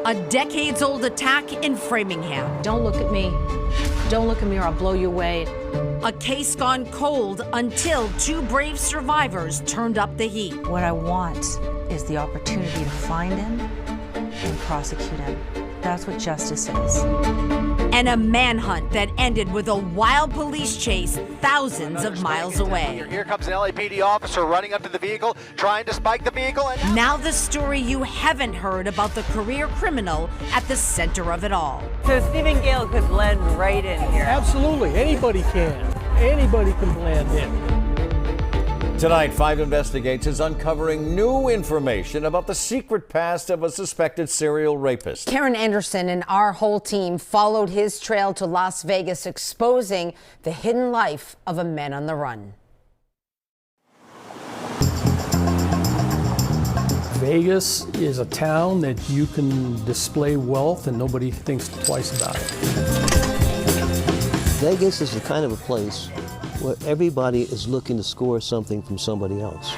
A decades-old attack in Framingham. Don't look at me. Don't look at me or I'll blow you away. A case gone cold until two brave survivors turned up the heat. What I want is the opportunity to find him and prosecute him. That's what justice is. And a manhunt that ended with a wild police chase thousands of miles away. Here comes an LAPD officer running up to the vehicle, trying to spike the vehicle. And now the story you haven't heard about the career criminal at the center of it all. So Stephen Gale could blend right in here. Absolutely, anybody can. Anybody can blend in. Tonight, 5 Investigates is uncovering new information about the secret past of a suspected serial rapist. Karen Anderson and our whole team followed his trail to Las Vegas, exposing the hidden life of a man on the run. Vegas is a town that you can display wealth and nobody thinks twice about it. Vegas is the kind of a place where everybody is looking to score something from somebody else.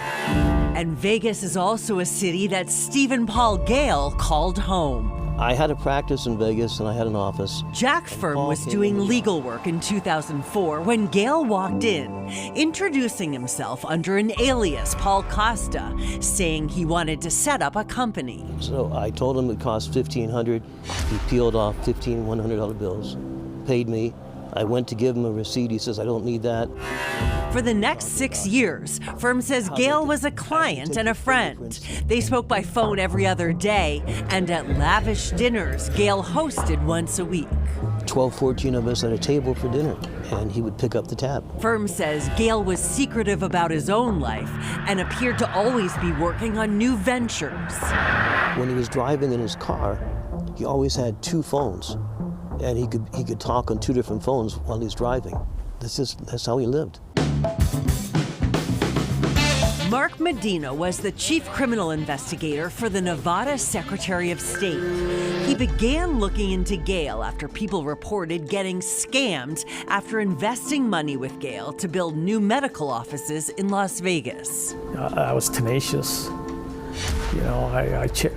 And Vegas is also a city that Stephen Paul Gale called home. I had a practice in Vegas and I had an office. Jack Firm was doing legal work in 2004 when Gale walked in, introducing himself under an alias, Paul Costa, saying he wanted to set up a company. So I told him it cost $1,500. He peeled off 15 $100 bills, paid me. I went to give him a receipt. He says, I don't need that. For the next 6 years, Firm says Gale was a client and a friend. They spoke by phone every other day, and at lavish dinners Gale hosted once a week. 12, 14 of us at a table for dinner, and he would pick up the tab. Firm says Gale was secretive about his own life and appeared to always be working on new ventures. When he was driving in his car, he always had 2 phones. And he could talk on 2 different phones while he's driving. That's how he lived. Mark Medina was the chief criminal investigator for the Nevada Secretary of State. He began looking into Gale after people reported getting scammed after investing money with Gale to build new medical offices in Las Vegas. I was tenacious. You know,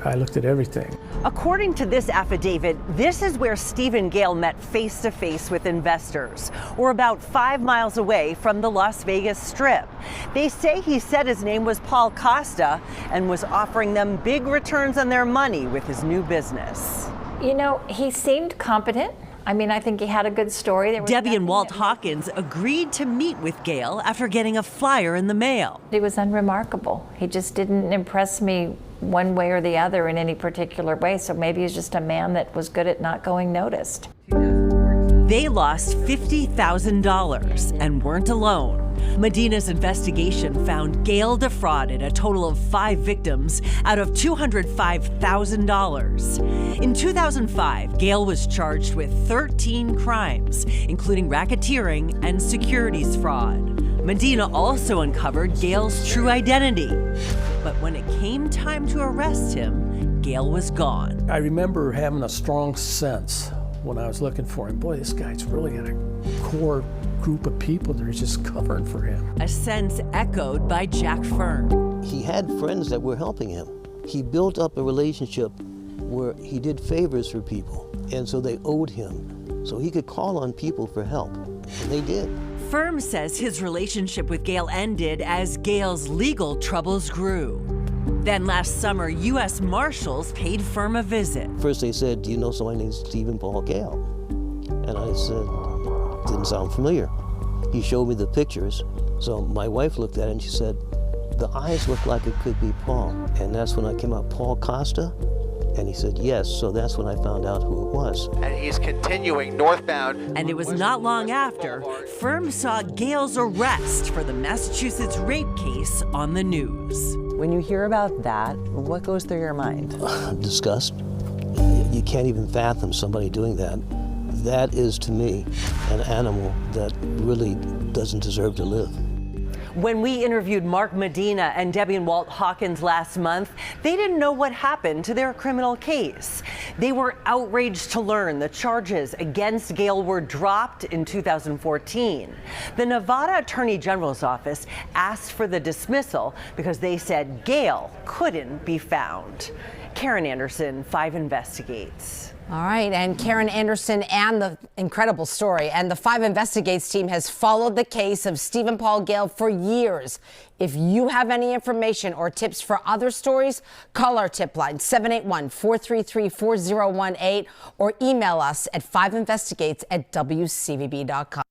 I looked at everything. According to this affidavit, this is where Stephen Gale met face-to-face with investors, or about 5 miles away from the Las Vegas Strip. They say he said his name was Paul Costa and was offering them big returns on their money with his new business. You know, he seemed competent. I mean, I think he had a good story. Debbie and Walt Hawkins agreed to meet with Gale after getting a flyer in the mail. He was unremarkable. He just didn't impress me one way or the other in any particular way, so maybe he's just a man that was good at not going noticed. They lost $50,000 and weren't alone. Medina's investigation found Gale defrauded a total of 5 victims out of $205,000. In 2005, Gale was charged with 13 crimes, including racketeering and securities fraud. Medina also uncovered Gale's true identity. But when it came time to arrest him, Gale was gone. I remember having a strong sense when I was looking for him. Boy, this guy's really got a core group of people that are just covering for him. A sense echoed by Jack Firm. He had friends that were helping him. He built up a relationship where he did favors for people, and so they owed him. So he could call on people for help, and they did. Firm says his relationship with Gale ended as Gale's legal troubles grew. Then last summer, U.S. Marshals paid Firm a visit. First they said, do you know somebody named Stephen Paul Gale? And I said, didn't sound familiar. He showed me the pictures. So my wife looked at it and she said, the eyes look like it could be Paul. And that's when I came out, Paul Costa? And he said, yes, so that's when I found out who it was. And he's continuing northbound. And it was not long after Firm saw Gale's arrest for the Massachusetts rape case on the news. When you hear about that, what goes through your mind? Disgust. You can't even fathom somebody doing that. That is, to me, an animal that really doesn't deserve to live. When we interviewed Mark Medina and Debbie and Walt Hawkins last month, they didn't know what happened to their criminal case. They were outraged to learn the charges against Gale were dropped in 2014. The Nevada Attorney General's office asked for the dismissal because they said Gale couldn't be found. Karen Anderson, 5 Investigates. All right, and Karen Anderson and the incredible story. And the 5 Investigates team has followed the case of Stephen Paul Gale for years. If you have any information or tips for other stories, call our tip line 781-433-4018 or email us at 5investigates@wcvb.com.